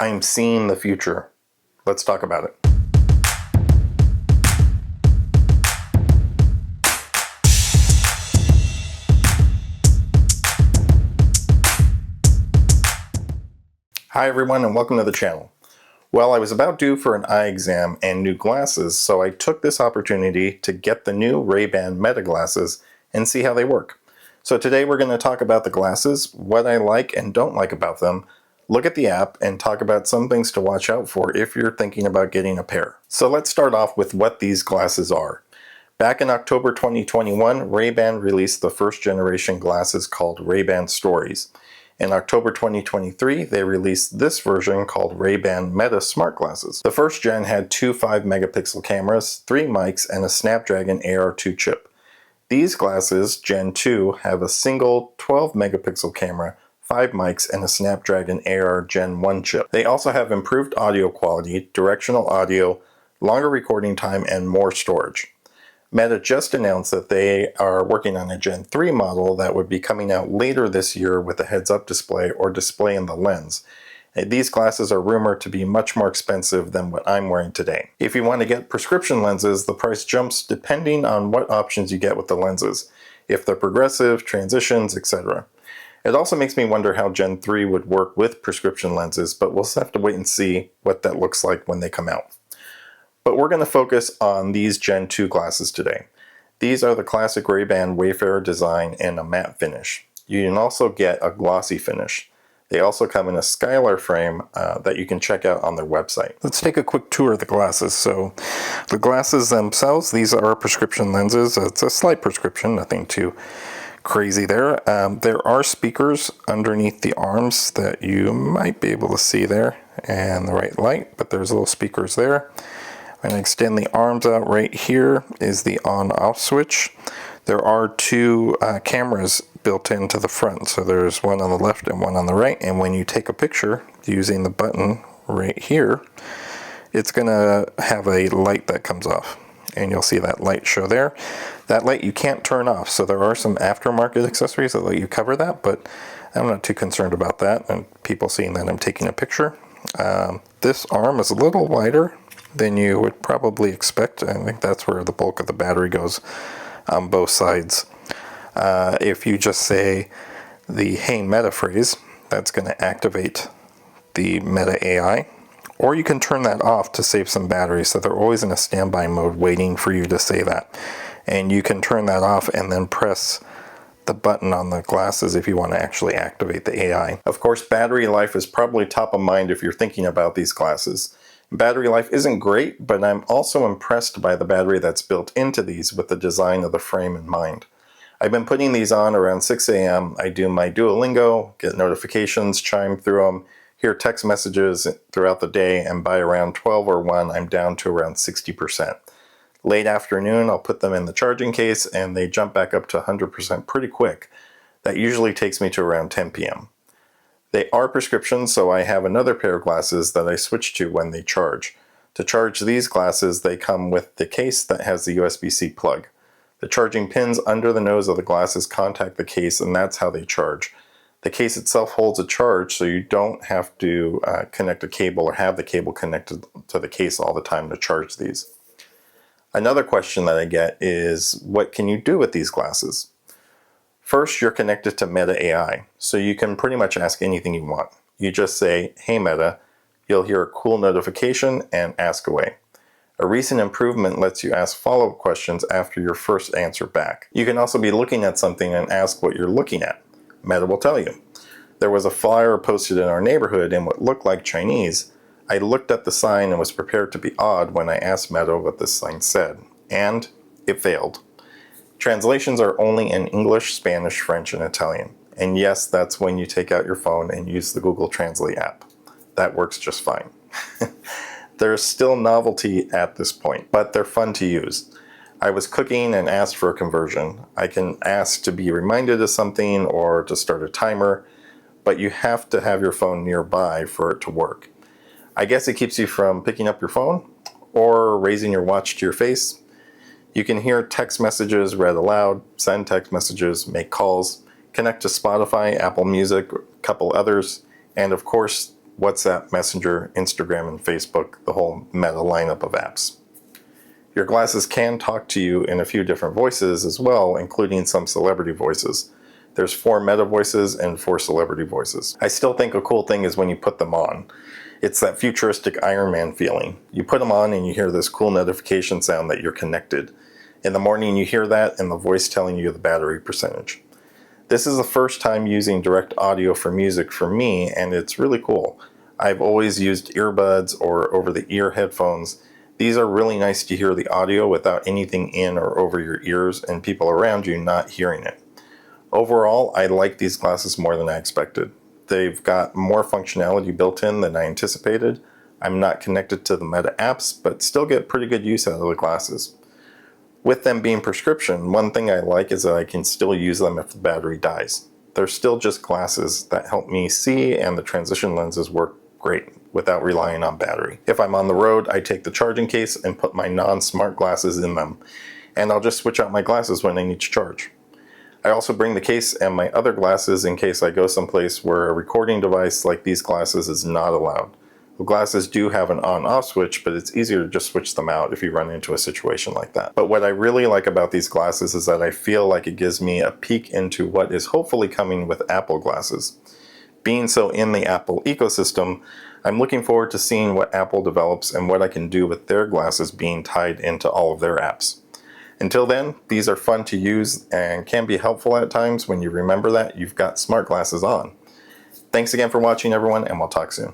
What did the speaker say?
I'm seeing the future. Let's talk about it. Hi everyone and welcome to the channel. Well, I was about due for an eye exam and new glasses, so I took this opportunity to get the new Ray-Ban Meta glasses and see how they work. So today we're going to talk about the glasses, what I like and don't like about them, look at the app, and talk about some things to watch out for if you're thinking about getting a pair. So let's start off with what these glasses are. Back in October 2021, Ray-Ban released the first generation glasses called Ray-Ban Stories. In October 2023, they released this version called Ray-Ban Meta Smart Glasses. The first gen had two 5-megapixel cameras, 3 mics, and a Snapdragon AR2 chip. These glasses, Gen 2, have a single 12-megapixel camera, 5 mics, and a Snapdragon AR Gen 1 chip. They also have improved audio quality, directional audio, longer recording time, and more storage. Meta just announced that they are working on a Gen 3 model that would be coming out later this year with a heads-up display or display in the lens. These glasses are rumored to be much more expensive than what I'm wearing today. If you want to get prescription lenses, the price jumps depending on what options you get with the lenses, if they're progressive, transitions, etc. It also makes me wonder how Gen 3 would work with prescription lenses, but we'll have to wait and see what that looks like when they come out. But we're going to focus on these Gen 2 glasses today. These are the classic Ray-Ban Wayfarer design and a matte finish. You can also get a glossy finish. They also come in a Skylar frame that you can check out on their website. Let's take a quick tour of the glasses. So the glasses themselves, these are prescription lenses. It's a slight prescription, nothing too crazy there. There are speakers underneath the arms that you might be able to see there and the right light, but there's little speakers there. I'm going to extend the arms out. Right here is the on-off switch. There are two cameras built into the front, so there's one on the left and one on the right, and when you take a picture using the button right here, it's going to have a light that comes off, and you'll see that light show there. That light you can't turn off, so there are some aftermarket accessories that let you cover that, but I'm not too concerned about that, and people seeing that I'm taking a picture. This arm is a little wider than you would probably expect. I think that's where the bulk of the battery goes on both sides. If you just say the "Hey Meta" phrase, that's going to activate the Meta AI, or you can turn that off to save some battery, so they're always in a standby mode waiting for you to say that. And you can turn that off and then press the button on the glasses if you want to actually activate the AI. Of course, battery life is probably top of mind if you're thinking about these glasses. Battery life isn't great, but I'm also impressed by the battery that's built into these with the design of the frame in mind. I've been putting these on around 6 a.m. I do my Duolingo, get notifications, chime through them, hear text messages throughout the day, and by around 12 or 1, I'm down to around 60%. Late afternoon, I'll put them in the charging case, and they jump back up to 100% pretty quick. That usually takes me to around 10 p.m. They are prescriptions, so I have another pair of glasses that I switch to when they charge. To charge these glasses, they come with the case that has the USB-C plug. The charging pins under the nose of the glasses contact the case, and that's how they charge. The case itself holds a charge, so you don't have to connect a cable or have the cable connected to the case all the time to charge these. Another question that I get is, what can you do with these glasses? First, you're connected to Meta AI, so you can pretty much ask anything you want. You just say, "Hey Meta," you'll hear a cool notification and ask away. A recent improvement lets you ask follow-up questions after your first answer back. You can also be looking at something and ask what you're looking at. Meta will tell you. There was a flyer posted in our neighborhood in what looked like Chinese. I looked at the sign and was prepared to be awed when I asked Meta what this sign said, and it failed. Translations are only in English, Spanish, French, and Italian. And yes, that's when you take out your phone and use the Google Translate app. That works just fine. There's still novelty at this point, but they're fun to use. I was cooking and asked for a conversion. I can ask to be reminded of something or to start a timer, but you have to have your phone nearby for it to work. I guess it keeps you from picking up your phone or raising your watch to your face. You can hear text messages read aloud, send text messages, make calls, connect to Spotify, Apple Music, a couple others, and of course, WhatsApp, Messenger, Instagram, and Facebook, the whole Meta lineup of apps. Your glasses can talk to you in a few different voices as well, including some celebrity voices. There's 4 Meta voices and 4 celebrity voices. I still think a cool thing is when you put them on. It's that futuristic Iron Man feeling. You put them on and you hear this cool notification sound that you're connected. In the morning you hear that and the voice telling you the battery percentage. This is the first time using direct audio for music for me, and it's really cool. I've always used earbuds or over-the-ear headphones. These are really nice to hear the audio without anything in or over your ears and people around you not hearing it. Overall, I like these glasses more than I expected. They've got more functionality built in than I anticipated. I'm not connected to the Meta apps, but still get pretty good use out of the glasses. With them being prescription, one thing I like is that I can still use them if the battery dies. They're still just glasses that help me see, and the transition lenses work great without relying on battery. If I'm on the road, I take the charging case and put my non-smart glasses in them, and I'll just switch out my glasses when I need to charge. I also bring the case and my other glasses in case I go someplace where a recording device like these glasses is not allowed. The glasses do have an on-off switch, but it's easier to just switch them out if you run into a situation like that. But what I really like about these glasses is that I feel like it gives me a peek into what is hopefully coming with Apple glasses. Being so in the Apple ecosystem, I'm looking forward to seeing what Apple develops and what I can do with their glasses being tied into all of their apps. Until then, these are fun to use and can be helpful at times when you remember that you've got smart glasses on. Thanks again for watching, everyone, and we'll talk soon.